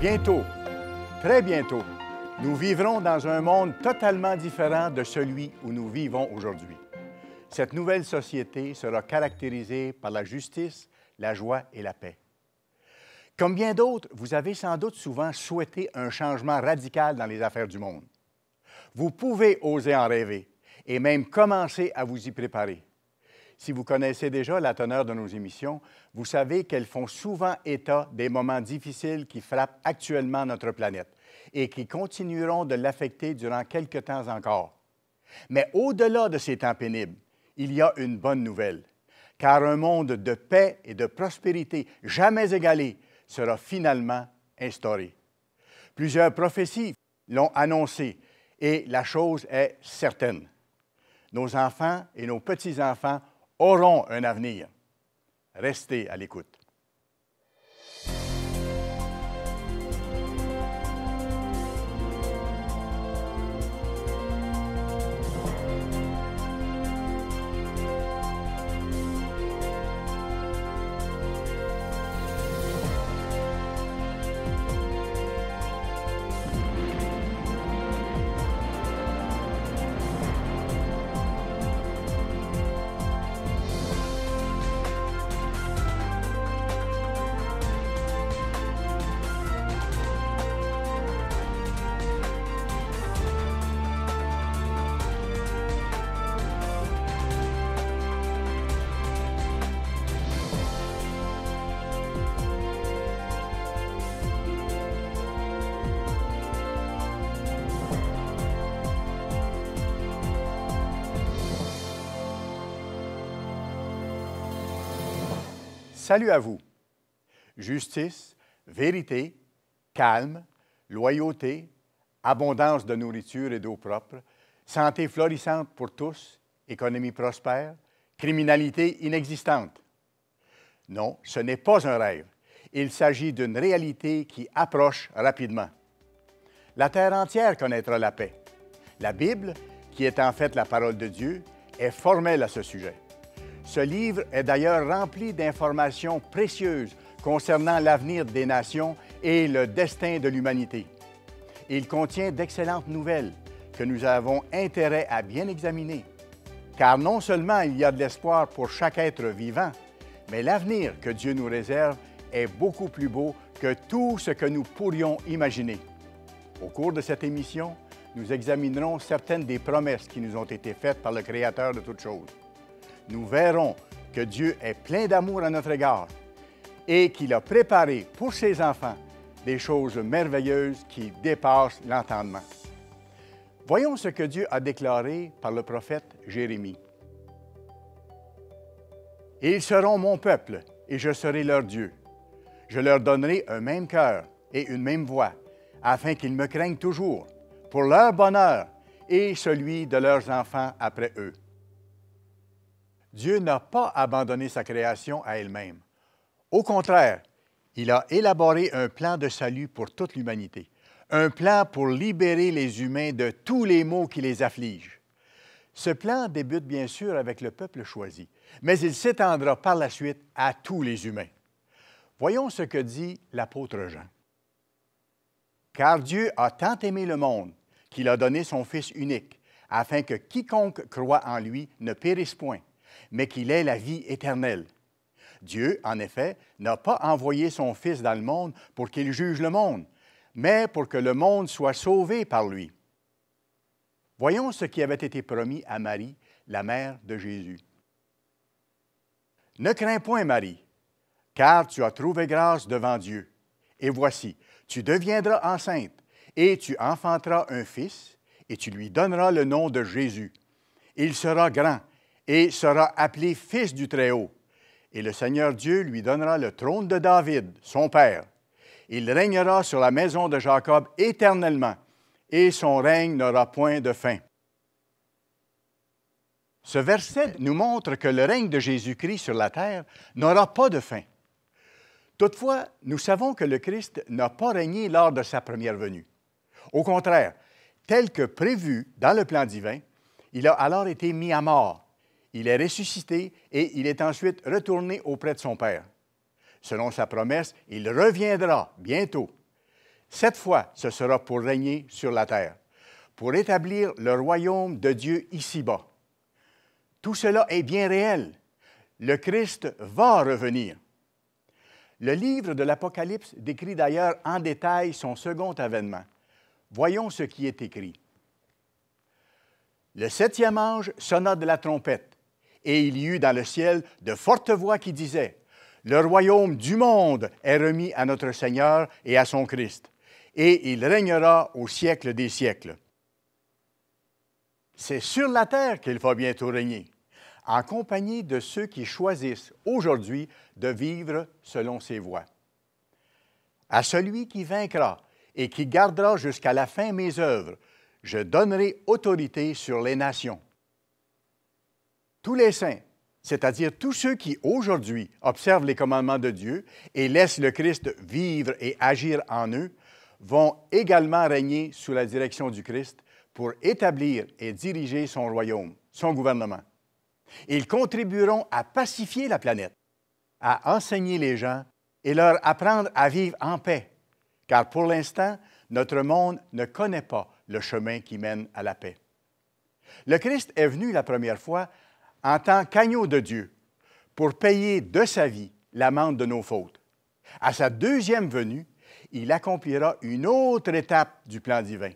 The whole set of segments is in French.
Bientôt, très bientôt, nous vivrons dans un monde totalement différent de celui où nous vivons aujourd'hui. Cette nouvelle société sera caractérisée par la justice, la joie et la paix. Comme bien d'autres, vous avez sans doute souvent souhaité un changement radical dans les affaires du monde. Vous pouvez oser en rêver et même commencer à vous y préparer. Si vous connaissez déjà la teneur de nos émissions, vous savez qu'elles font souvent état des moments difficiles qui frappent actuellement notre planète et qui continueront de l'affecter durant quelque temps encore. Mais au-delà de ces temps pénibles, il y a une bonne nouvelle, car un monde de paix et de prospérité jamais égalé sera finalement instauré. Plusieurs prophéties l'ont annoncé et la chose est certaine. Nos enfants et nos petits-enfants auront un avenir. Restez à l'écoute. Salut à vous. Justice, vérité, calme, loyauté, abondance de nourriture et d'eau propre, santé florissante pour tous, économie prospère, criminalité inexistante. Non, ce n'est pas un rêve. Il s'agit d'une réalité qui approche rapidement. La terre entière connaîtra la paix. La Bible, qui est en fait la parole de Dieu, est formelle à ce sujet. Ce livre est d'ailleurs rempli d'informations précieuses concernant l'avenir des nations et le destin de l'humanité. Il contient d'excellentes nouvelles que nous avons intérêt à bien examiner, car non seulement il y a de l'espoir pour chaque être vivant, mais l'avenir que Dieu nous réserve est beaucoup plus beau que tout ce que nous pourrions imaginer. Au cours de cette émission, nous examinerons certaines des promesses qui nous ont été faites par le Créateur de toutes choses. Nous verrons que Dieu est plein d'amour à notre égard et qu'il a préparé pour ses enfants des choses merveilleuses qui dépassent l'entendement. Voyons ce que Dieu a déclaré par le prophète Jérémie. « Ils seront mon peuple, et je serai leur Dieu. Je leur donnerai un même cœur et une même voix, afin qu'ils me craignent toujours, pour leur bonheur et celui de leurs enfants après eux. » Dieu n'a pas abandonné sa création à elle-même. Au contraire, il a élaboré un plan de salut pour toute l'humanité, un plan pour libérer les humains de tous les maux qui les affligent. Ce plan débute bien sûr avec le peuple choisi, mais il s'étendra par la suite à tous les humains. Voyons ce que dit l'apôtre Jean. « Car Dieu a tant aimé le monde qu'il a donné son Fils unique, afin que quiconque croit en lui ne périsse point, mais qu'il ait la vie éternelle. Dieu, en effet, n'a pas envoyé son Fils dans le monde pour qu'il juge le monde, mais pour que le monde soit sauvé par lui. » Voyons ce qui avait été promis à Marie, la mère de Jésus. « Ne crains point, Marie, car tu as trouvé grâce devant Dieu. Et voici, tu deviendras enceinte, et tu enfanteras un fils, et tu lui donneras le nom de Jésus. Il sera grand, et sera appelé Fils du Très-Haut. Et le Seigneur Dieu lui donnera le trône de David, son père. Il régnera sur la maison de Jacob éternellement, et son règne n'aura point de fin. » Ce verset nous montre que le règne de Jésus-Christ sur la terre n'aura pas de fin. Toutefois, nous savons que le Christ n'a pas régné lors de sa première venue. Au contraire, tel que prévu dans le plan divin, il a alors été mis à mort. Il est ressuscité et il est ensuite retourné auprès de son Père. Selon sa promesse, il reviendra bientôt. Cette fois, ce sera pour régner sur la terre, pour établir le royaume de Dieu ici-bas. Tout cela est bien réel. Le Christ va revenir. Le livre de l'Apocalypse décrit d'ailleurs en détail son second avènement. Voyons ce qui est écrit. Le 7e ange sonna de la trompette, et il y eut dans le ciel de fortes voix qui disaient, « Le royaume du monde est remis à notre Seigneur et à son Christ, et il régnera au siècle des siècles. » C'est sur la terre qu'il va bientôt régner, en compagnie de ceux qui choisissent aujourd'hui de vivre selon ses voies. À celui qui vaincra et qui gardera jusqu'à la fin mes œuvres, je donnerai autorité sur les nations. Tous les saints, c'est-à-dire tous ceux qui aujourd'hui observent les commandements de Dieu et laissent le Christ vivre et agir en eux, vont également régner sous la direction du Christ pour établir et diriger son royaume, son gouvernement. Ils contribueront à pacifier la planète, à enseigner les gens et leur apprendre à vivre en paix, car pour l'instant, notre monde ne connaît pas le chemin qui mène à la paix. Le Christ est venu la première fois en tant qu'agneau de Dieu pour payer de sa vie l'amende de nos fautes. À sa deuxième venue, il accomplira une autre étape du plan divin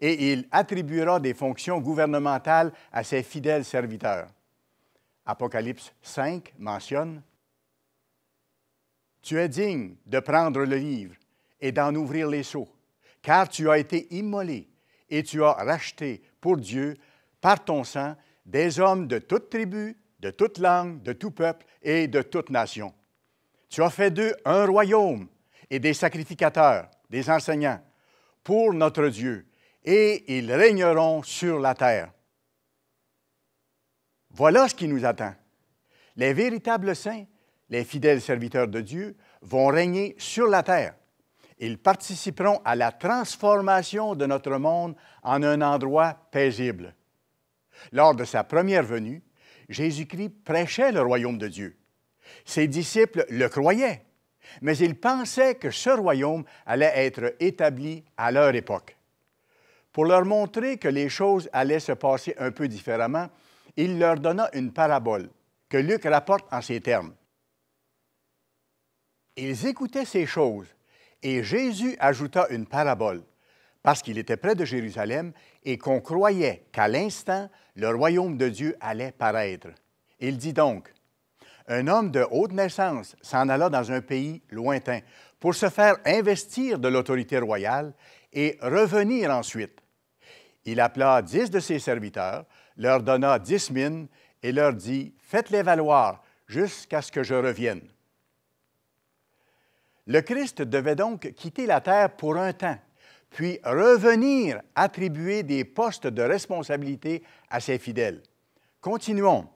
et il attribuera des fonctions gouvernementales à ses fidèles serviteurs. Apocalypse 5 mentionne « Tu es digne de prendre le livre et d'en ouvrir les sceaux, car tu as été immolé et tu as racheté pour Dieu, par ton sang, des hommes de toute tribu, de toute langue, de tout peuple et de toute nation. Tu as fait d'eux un royaume et des sacrificateurs, des enseignants, pour notre Dieu, et ils régneront sur la terre. » Voilà ce qui nous attend. Les véritables saints, les fidèles serviteurs de Dieu, vont régner sur la terre. Ils participeront à la transformation de notre monde en un endroit paisible. Lors de sa première venue, Jésus-Christ prêchait le royaume de Dieu. Ses disciples le croyaient, mais ils pensaient que ce royaume allait être établi à leur époque. Pour leur montrer que les choses allaient se passer un peu différemment, il leur donna une parabole que Luc rapporte en ces termes. Ils écoutaient ces choses, et Jésus ajouta une parabole, parce qu'il était près de Jérusalem et qu'on croyait qu'à l'instant, le royaume de Dieu allait paraître. Il dit donc, « Un homme de haute naissance s'en alla dans un pays lointain pour se faire investir de l'autorité royale et revenir ensuite. Il appela 10 de ses serviteurs, leur donna 10 mines et leur dit, « Faites-les valoir jusqu'à ce que je revienne. » Le Christ devait donc quitter la terre pour un temps, puis revenir attribuer des postes de responsabilité à ses fidèles. Continuons.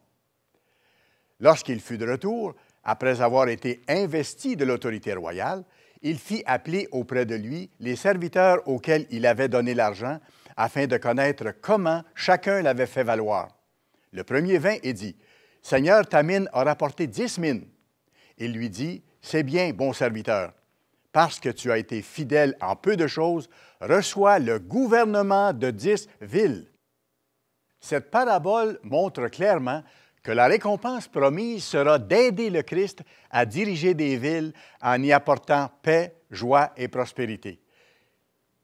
Lorsqu'il fut de retour, après avoir été investi de l'autorité royale, il fit appeler auprès de lui les serviteurs auxquels il avait donné l'argent afin de connaître comment chacun l'avait fait valoir. Le premier vint et dit, « Seigneur, ta mine a rapporté 10 mines. » Il lui dit, « C'est bien, bon serviteur. Parce que tu as été fidèle en peu de choses, reçois le gouvernement de 10 villes. » Cette parabole montre clairement que la récompense promise sera d'aider le Christ à diriger des villes en y apportant paix, joie et prospérité.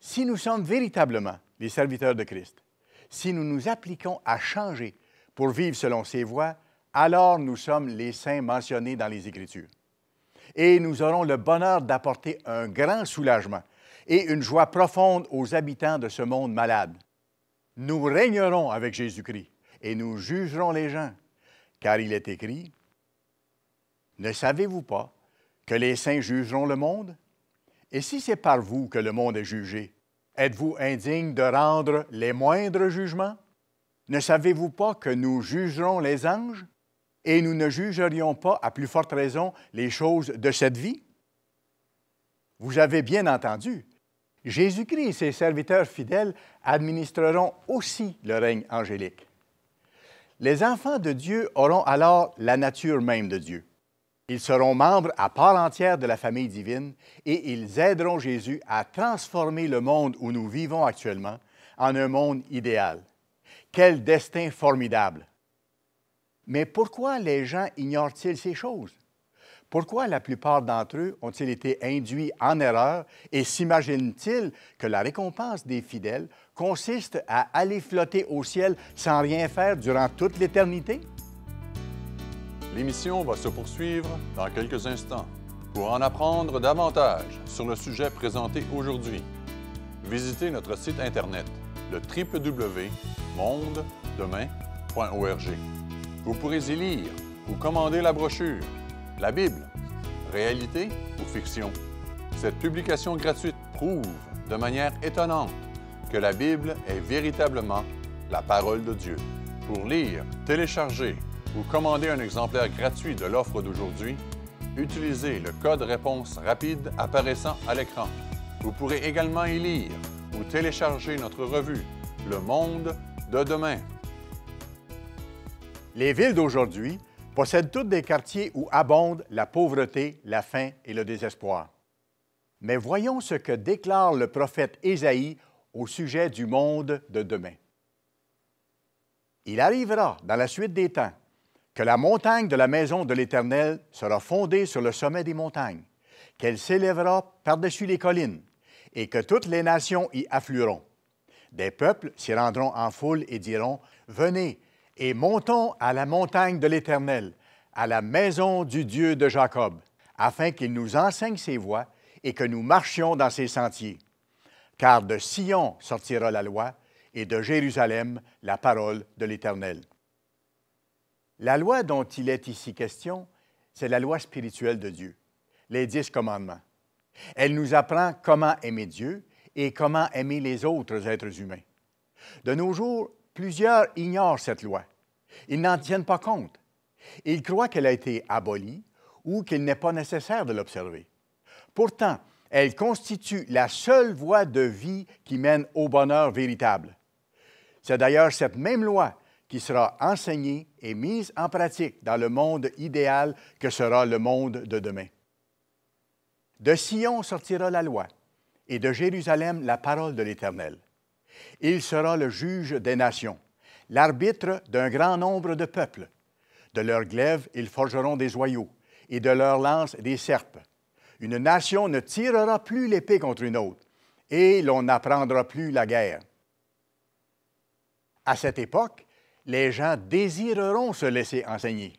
Si nous sommes véritablement les serviteurs de Christ, si nous nous appliquons à changer pour vivre selon ses voies, alors nous sommes les saints mentionnés dans les Écritures. Et nous aurons le bonheur d'apporter un grand soulagement et une joie profonde aux habitants de ce monde malade. Nous régnerons avec Jésus-Christ et nous jugerons les gens, car il est écrit, « Ne savez-vous pas que les saints jugeront le monde? Et si c'est par vous que le monde est jugé, êtes-vous indigne de rendre les moindres jugements? Ne savez-vous pas que nous jugerons les anges? Et nous ne jugerions pas, à plus forte raison, les choses de cette vie? » Vous avez bien entendu, Jésus-Christ et ses serviteurs fidèles administreront aussi le règne angélique. Les enfants de Dieu auront alors la nature même de Dieu. Ils seront membres à part entière de la famille divine et ils aideront Jésus à transformer le monde où nous vivons actuellement en un monde idéal. Quel destin formidable! Mais pourquoi les gens ignorent-ils ces choses? Pourquoi la plupart d'entre eux ont-ils été induits en erreur et s'imaginent-ils que la récompense des fidèles consiste à aller flotter au ciel sans rien faire durant toute l'éternité? L'émission va se poursuivre dans quelques instants. Pour en apprendre davantage sur le sujet présenté aujourd'hui, visitez notre site Internet, le www.mondedemain.org. Vous pourrez y lire ou commander la brochure « La Bible, réalité ou fiction ». Cette publication gratuite prouve de manière étonnante que la Bible est véritablement la parole de Dieu. Pour lire, télécharger ou commander un exemplaire gratuit de l'offre d'aujourd'hui, utilisez le code réponse rapide apparaissant à l'écran. Vous pourrez également y lire ou télécharger notre revue « Le monde de demain ». Les villes d'aujourd'hui possèdent toutes des quartiers où abondent la pauvreté, la faim et le désespoir. Mais voyons ce que déclare le prophète Ésaïe au sujet du monde de demain. Il arrivera, dans la suite des temps, que la montagne de la maison de l'Éternel sera fondée sur le sommet des montagnes, qu'elle s'élèvera par-dessus les collines, et que toutes les nations y afflueront. Des peuples s'y rendront en foule et diront, « Venez, et montons à la montagne de l'Éternel, à la maison du Dieu de Jacob, afin qu'il nous enseigne ses voies et que nous marchions dans ses sentiers. Car de Sion sortira la loi, et de Jérusalem la parole de l'Éternel. » La loi dont il est ici question, c'est la loi spirituelle de Dieu, les 10 commandements. Elle nous apprend comment aimer Dieu et comment aimer les autres êtres humains. De nos jours, plusieurs ignorent cette loi. Ils n'en tiennent pas compte. Ils croient qu'elle a été abolie ou qu'il n'est pas nécessaire de l'observer. Pourtant, elle constitue la seule voie de vie qui mène au bonheur véritable. C'est d'ailleurs cette même loi qui sera enseignée et mise en pratique dans le monde idéal que sera le monde de demain. De Sion sortira la loi, et de Jérusalem la parole de l'Éternel. Il sera le juge des nations, l'arbitre d'un grand nombre de peuples. De leurs glaives, ils forgeront des joyaux, et de leurs lances des serpes. Une nation ne tirera plus l'épée contre une autre, et l'on n'apprendra plus la guerre. À cette époque, les gens désireront se laisser enseigner.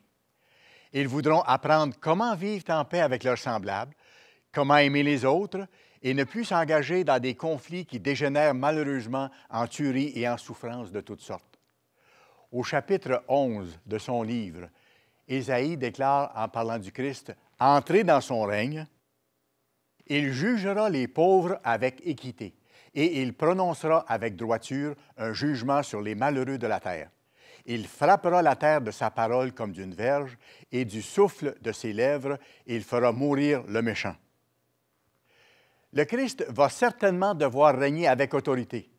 Ils voudront apprendre comment vivre en paix avec leurs semblables, comment aimer les autres et ne plus s'engager dans des conflits qui dégénèrent malheureusement en tueries et en souffrances de toutes sortes. Au chapitre 11 de son livre, Ésaïe déclare en parlant du Christ, « Entrez dans son règne, il jugera les pauvres avec équité, et il prononcera avec droiture un jugement sur les malheureux de la terre. Il frappera la terre de sa parole comme d'une verge, et du souffle de ses lèvres, il fera mourir le méchant. » Le Christ va certainement devoir régner avec autorité,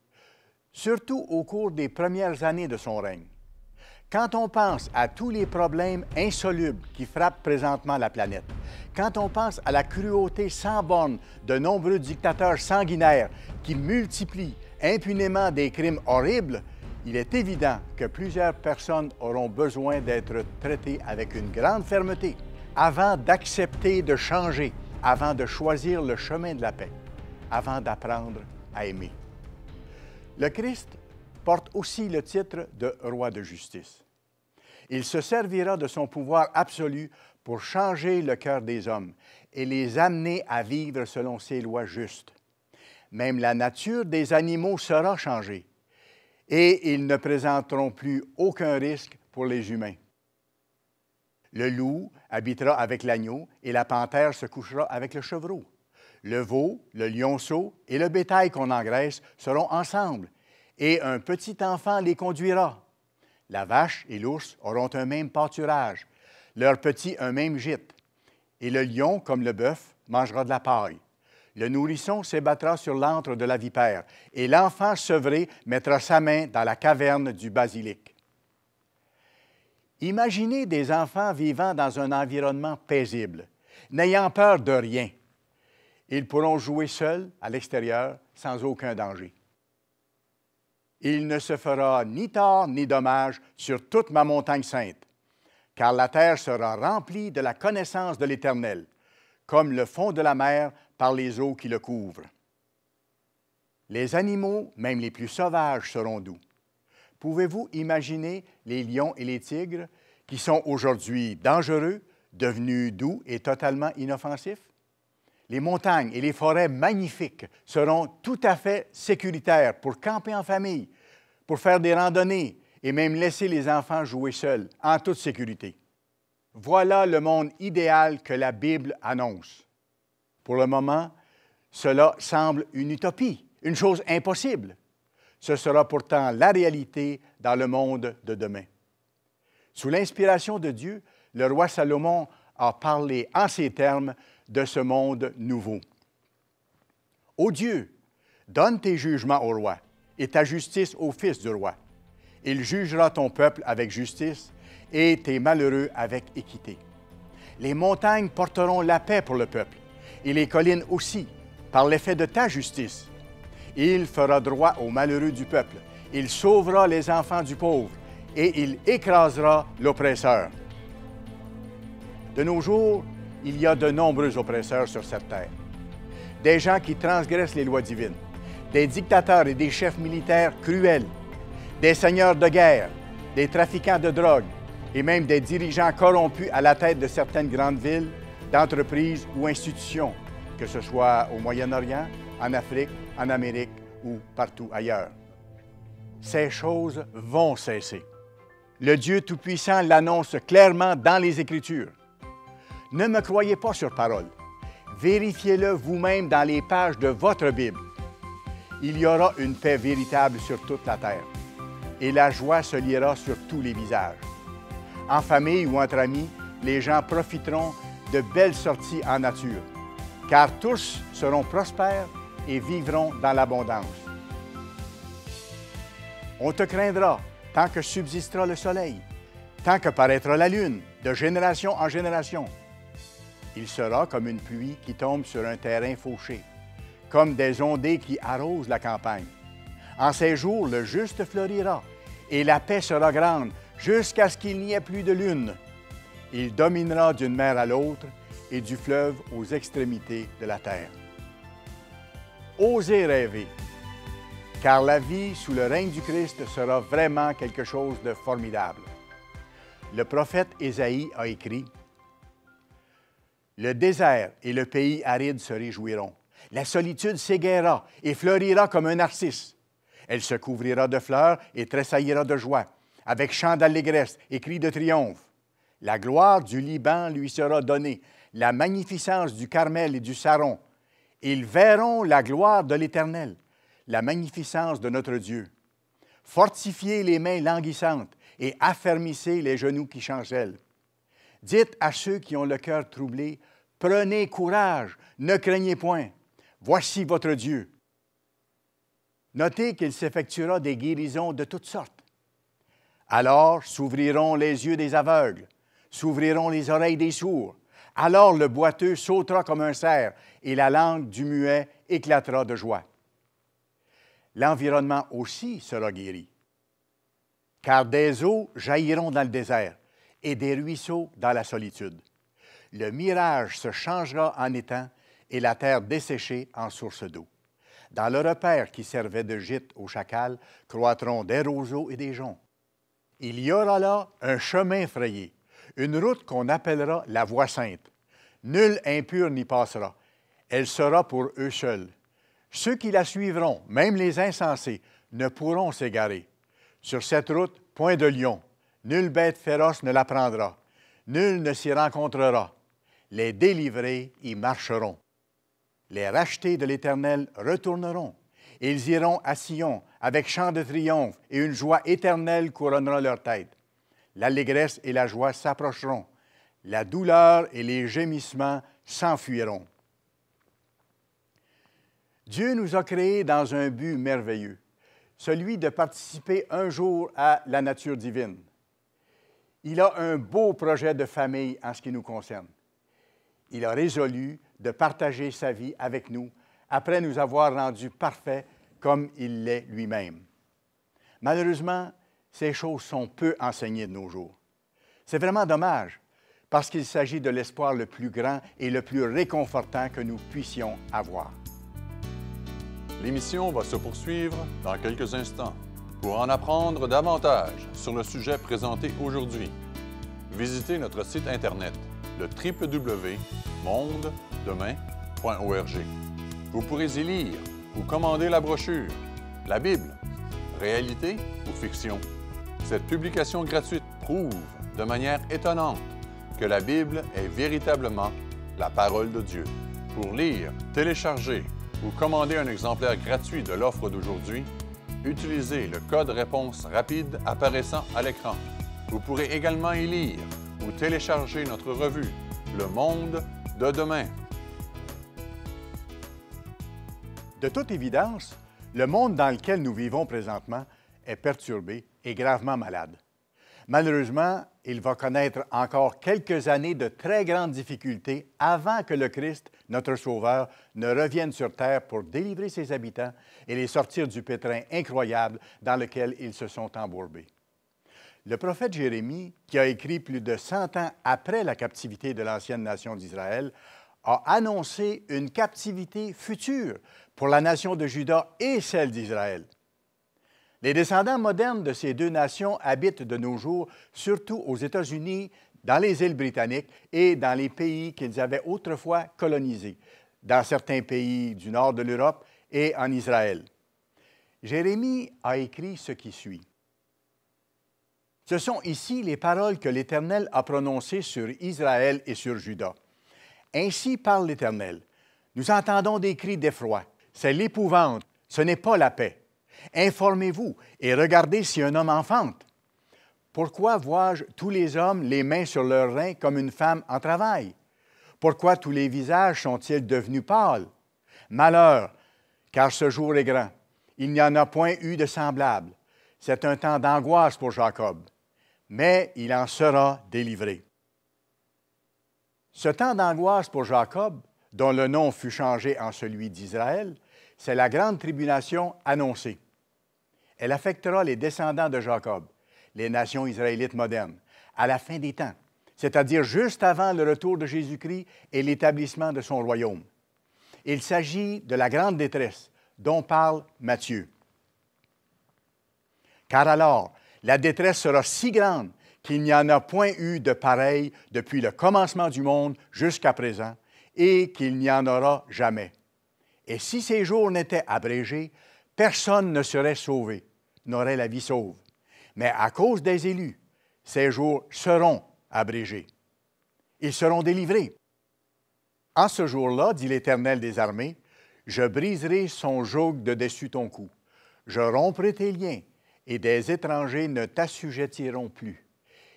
surtout au cours des premières années de son règne. Quand on pense à tous les problèmes insolubles qui frappent présentement la planète, quand on pense à la cruauté sans borne de nombreux dictateurs sanguinaires qui multiplient impunément des crimes horribles, il est évident que plusieurs personnes auront besoin d'être traitées avec une grande fermeté avant d'accepter de changer, avant de choisir le chemin de la paix, avant d'apprendre à aimer. Le Christ porte aussi le titre de roi de justice. Il se servira de son pouvoir absolu pour changer le cœur des hommes et les amener à vivre selon ses lois justes. Même la nature des animaux sera changée et ils ne présenteront plus aucun risque pour les humains. Le loup habitera avec l'agneau et la panthère se couchera avec le chevreau. Le veau, le lionceau et le bétail qu'on engraisse seront ensemble et un petit enfant les conduira. La vache et l'ours auront un même pâturage, leurs petits un même gîte. Et le lion, comme le bœuf, mangera de la paille. Le nourrisson s'ébattra sur l'antre de la vipère, et l'enfant sevré mettra sa main dans la caverne du basilic. Imaginez des enfants vivant dans un environnement paisible, n'ayant peur de rien. Ils pourront jouer seuls à l'extérieur sans aucun danger. Il ne se fera ni tort ni dommage sur toute ma montagne sainte, car la terre sera remplie de la connaissance de l'Éternel, comme le fond de la mer par les eaux qui le couvrent. Les animaux, même les plus sauvages, seront doux. Pouvez-vous imaginer les lions et les tigres, qui sont aujourd'hui dangereux, devenus doux et totalement inoffensifs? Les montagnes et les forêts magnifiques seront tout à fait sécuritaires pour camper en famille, pour faire des randonnées et même laisser les enfants jouer seuls, en toute sécurité. Voilà le monde idéal que la Bible annonce. Pour le moment, cela semble une utopie, une chose impossible. Ce sera pourtant la réalité dans le monde de demain. Sous l'inspiration de Dieu, le roi Salomon a parlé en ces termes de ce monde nouveau. « Ô Dieu, donne tes jugements au roi et ta justice au fils du roi. Il jugera ton peuple avec justice et tes malheureux avec équité. Les montagnes porteront la paix pour le peuple, et les collines aussi, par l'effet de ta justice. Il fera droit aux malheureux du peuple. Il sauvera les enfants du pauvre, et il écrasera l'oppresseur. » De nos jours, il y a de nombreux oppresseurs sur cette terre. Des gens qui transgressent les lois divines, des dictateurs et des chefs militaires cruels, des seigneurs de guerre, des trafiquants de drogue et même des dirigeants corrompus à la tête de certaines grandes villes, d'entreprises ou institutions, que ce soit au Moyen-Orient, en Afrique, en Amérique ou partout ailleurs. Ces choses vont cesser. Le Dieu Tout-Puissant l'annonce clairement dans les Écritures. Ne me croyez pas sur parole. Vérifiez-le vous-même dans les pages de votre Bible. Il y aura une paix véritable sur toute la terre, et la joie se liera sur tous les visages. En famille ou entre amis, les gens profiteront de belles sorties en nature, car tous seront prospères et vivront dans l'abondance. On te craindra tant que subsistera le soleil, tant que paraîtra la lune, de génération en génération. Il sera comme une pluie qui tombe sur un terrain fauché, comme des ondées qui arrosent la campagne. En ces jours, le juste fleurira, et la paix sera grande, jusqu'à ce qu'il n'y ait plus de lune. Il dominera d'une mer à l'autre et du fleuve aux extrémités de la terre. Osez rêver, car la vie sous le règne du Christ sera vraiment quelque chose de formidable. Le prophète Ésaïe a écrit: « Le désert et le pays aride se réjouiront. La solitude s'égaiera et fleurira comme un narcisse. Elle se couvrira de fleurs et tressaillira de joie, avec chants d'allégresse et cris de triomphe. La gloire du Liban lui sera donnée, la magnificence du Carmel et du Saron. Ils verront la gloire de l'Éternel, la magnificence de notre Dieu. Fortifiez les mains languissantes et affermissez les genoux qui chancellent. Dites à ceux qui ont le cœur troublé: prenez courage, ne craignez point. Voici votre Dieu. » Notez qu'il s'effectuera des guérisons de toutes sortes. Alors s'ouvriront les yeux des aveugles, s'ouvriront les oreilles des sourds. Alors le boiteux sautera comme un cerf et la langue du muet éclatera de joie. L'environnement aussi sera guéri, car des eaux jailliront dans le désert et des ruisseaux dans la solitude. Le mirage se changera en étang et la terre desséchée en source d'eau. Dans le repaire qui servait de gîte aux chacals, croîtront des roseaux et des joncs. Il y aura là un chemin frayé, une route qu'on appellera la voie sainte. Nul impur n'y passera. Elle sera pour eux seuls. Ceux qui la suivront, même les insensés, ne pourront s'égarer. Sur cette route, point de lion. Nulle bête féroce ne la prendra. Nul ne s'y rencontrera. Les délivrés y marcheront. Les rachetés de l'Éternel retourneront. Ils iront à Sion avec chant de triomphe et une joie éternelle couronnera leur tête. L'allégresse et la joie s'approcheront. La douleur et les gémissements s'enfuiront. Dieu nous a créés dans un but merveilleux, celui de participer un jour à la nature divine. Il a un beau projet de famille en ce qui nous concerne. Il a résolu de partager sa vie avec nous après nous avoir rendus parfaits comme il l'est lui-même. Malheureusement, ces choses sont peu enseignées de nos jours. C'est vraiment dommage, parce qu'il s'agit de l'espoir le plus grand et le plus réconfortant que nous puissions avoir. L'émission va se poursuivre dans quelques instants. Pour en apprendre davantage sur le sujet présenté aujourd'hui, visitez notre site Internet, le www.mondedemain.org. Vous pourrez y lire ou commander la brochure « La Bible, réalité ou fiction ». Cette publication gratuite prouve de manière étonnante que la Bible est véritablement la parole de Dieu. Pour lire, télécharger ou commander un exemplaire gratuit de l'offre d'aujourd'hui, utilisez le code réponse rapide apparaissant à l'écran. Vous pourrez également y lire ou télécharger notre revue « Le Monde de demain ». De toute évidence, le monde dans lequel nous vivons présentement est perturbé et gravement malade. Malheureusement, il va connaître encore quelques années de très grandes difficultés avant que le Christ, notre Sauveur, ne revienne sur terre pour délivrer ses habitants et les sortir du pétrin incroyable dans lequel ils se sont embourbés. Le prophète Jérémie, qui a écrit plus de 100 ans après la captivité de l'ancienne nation d'Israël, a annoncé une captivité future pour la nation de Juda et celle d'Israël. Les descendants modernes de ces deux nations habitent de nos jours surtout aux États-Unis, dans les îles britanniques et dans les pays qu'ils avaient autrefois colonisés, dans certains pays du nord de l'Europe et en Israël. Jérémie a écrit ce qui suit. Ce sont ici les paroles que l'Éternel a prononcées sur Israël et sur Juda. Ainsi parle l'Éternel. Nous entendons des cris d'effroi. C'est l'épouvante, ce n'est pas la paix. Informez-vous et regardez si un homme enfante. Pourquoi vois-je tous les hommes les mains sur leurs reins comme une femme en travail? Pourquoi tous les visages sont-ils devenus pâles? Malheur, car ce jour est grand. Il n'y en a point eu de semblable. C'est un temps d'angoisse pour Jacob, mais il en sera délivré. Ce temps d'angoisse pour Jacob, dont le nom fut changé en celui d'Israël, c'est la grande tribulation annoncée. Elle affectera les descendants de Jacob, les nations israélites modernes, à la fin des temps, c'est-à-dire juste avant le retour de Jésus-Christ et l'établissement de son royaume. Il s'agit de la grande détresse dont parle Matthieu. Car alors, la détresse sera si grande qu'il n'y en a point eu de pareil depuis le commencement du monde jusqu'à présent, et qu'il n'y en aura jamais. Et si ces jours n'étaient abrégés, personne ne serait sauvé, n'aurait la vie sauve. Mais à cause des élus, ces jours seront abrégés. Ils seront délivrés. En ce jour-là, dit l'Éternel des armées, je briserai son joug de dessus ton cou. Je romprai tes liens, et des étrangers ne t'assujettiront plus.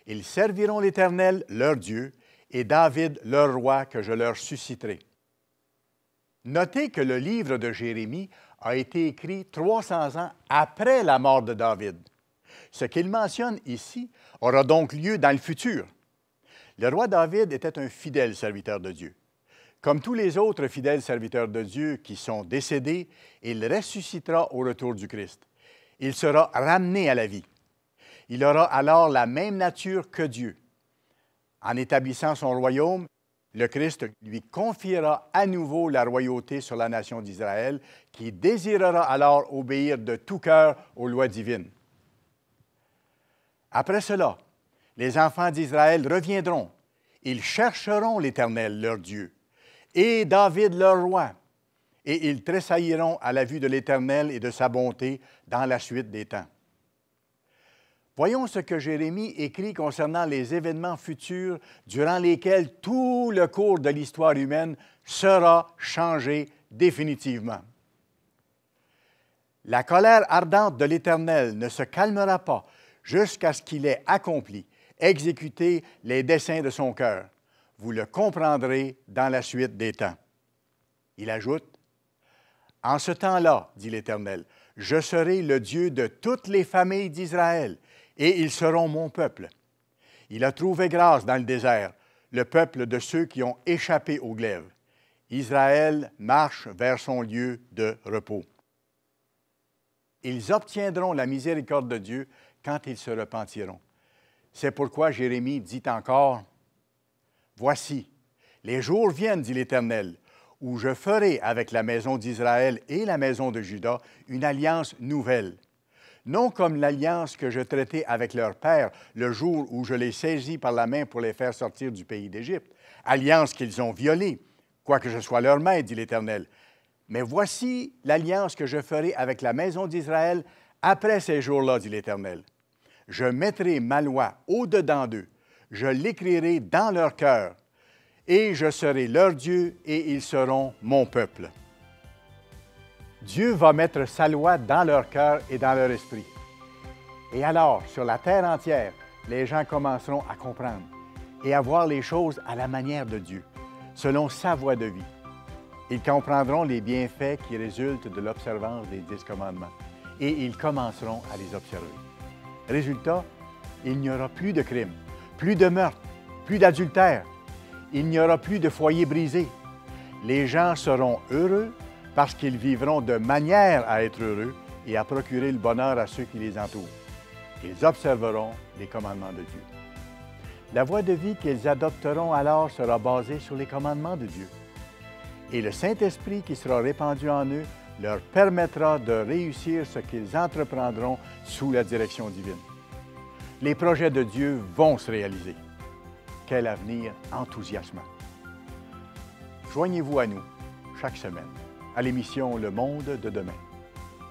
Ils serviront l'Éternel, leur Dieu, et David, leur roi, que je leur susciterai. Notez que le livre de Jérémie a été écrit 300 ans après la mort de David. Ce qu'il mentionne ici aura donc lieu dans le futur. Le roi David était un fidèle serviteur de Dieu. Comme tous les autres fidèles serviteurs de Dieu qui sont décédés, il ressuscitera au retour du Christ. Il sera ramené à la vie. Il aura alors la même nature que Dieu. En établissant son royaume, le Christ lui confiera à nouveau la royauté sur la nation d'Israël, qui désirera alors obéir de tout cœur aux lois divines. Après cela, les enfants d'Israël reviendront. Ils chercheront l'Éternel, leur Dieu, et David, leur roi, et ils tressailliront à la vue de l'Éternel et de sa bonté dans la suite des temps. Voyons ce que Jérémie écrit concernant les événements futurs durant lesquels tout le cours de l'histoire humaine sera changé définitivement. La colère ardente de l'Éternel ne se calmera pas jusqu'à ce qu'il ait accompli, exécuté les desseins de son cœur. Vous le comprendrez dans la suite des temps. Il ajoute, « En ce temps-là, dit l'Éternel, je serai le Dieu de toutes les familles d'Israël, et ils seront mon peuple. Il a trouvé grâce dans le désert, le peuple de ceux qui ont échappé au glaive. Israël marche vers son lieu de repos. Ils obtiendront la miséricorde de Dieu quand ils se repentiront. C'est pourquoi Jérémie dit encore, « Voici, les jours viennent, dit l'Éternel, où je ferai avec la maison d'Israël et la maison de Juda une alliance nouvelle. Non comme l'alliance que je traitai avec leur père le jour où je les saisis par la main pour les faire sortir du pays d'Égypte, alliance qu'ils ont violée, quoique je sois leur maître, dit l'Éternel. Mais voici l'alliance que je ferai avec la maison d'Israël après ces jours-là, dit l'Éternel. Je mettrai ma loi au-dedans d'eux, je l'écrirai dans leur cœur, et je serai leur Dieu, et ils seront mon peuple. » Dieu va mettre sa loi dans leur cœur et dans leur esprit. Et alors, sur la terre entière, les gens commenceront à comprendre et à voir les choses à la manière de Dieu, selon sa voie de vie. Ils comprendront les bienfaits qui résultent de l'observance des 10 commandements et ils commenceront à les observer. Résultat, il n'y aura plus de crimes, plus de meurtres, plus d'adultère. Il n'y aura plus de foyers brisés. Les gens seront heureux parce qu'ils vivront de manière à être heureux et à procurer le bonheur à ceux qui les entourent. Ils observeront les commandements de Dieu. La voie de vie qu'ils adopteront alors sera basée sur les commandements de Dieu. Et le Saint-Esprit qui sera répandu en eux leur permettra de réussir ce qu'ils entreprendront sous la direction divine. Les projets de Dieu vont se réaliser. Quel avenir enthousiasmant! Joignez-vous à nous chaque semaine à l'émission Le Monde de demain.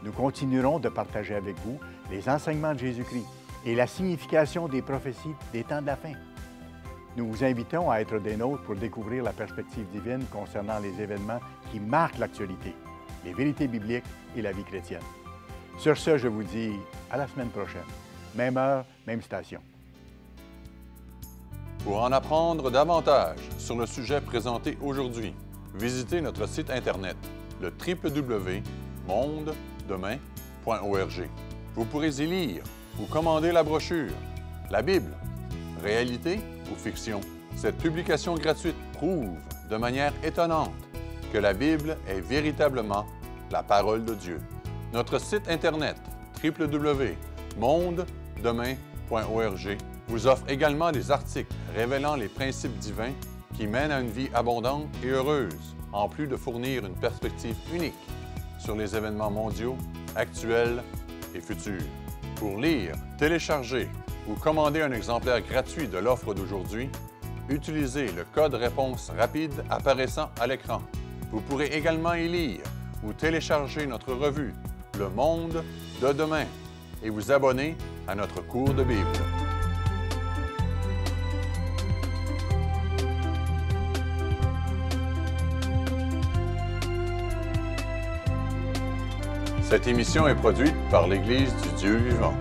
Nous continuerons de partager avec vous les enseignements de Jésus-Christ et la signification des prophéties des temps de la fin. Nous vous invitons à être des nôtres pour découvrir la perspective divine concernant les événements qui marquent l'actualité, les vérités bibliques et la vie chrétienne. Sur ce, je vous dis à la semaine prochaine. Même heure, même station. Pour en apprendre davantage sur le sujet présenté aujourd'hui, visitez notre site Internet, le www.mondedemain.org. Vous pourrez y lire ou commander la brochure « La Bible, réalité ou fiction ». Cette publication gratuite prouve de manière étonnante que la Bible est véritablement la parole de Dieu. Notre site Internet www.mondedemain.org vous offre également des articles révélant les principes divins qui mènent à une vie abondante et heureuse, en plus de fournir une perspective unique sur les événements mondiaux, actuels et futurs. Pour lire, télécharger ou commander un exemplaire gratuit de l'offre d'aujourd'hui, utilisez le code réponse rapide apparaissant à l'écran. Vous pourrez également y lire ou télécharger notre revue « Le Monde de demain » et vous abonner à notre cours de Bible. Cette émission est produite par l'Église du Dieu vivant.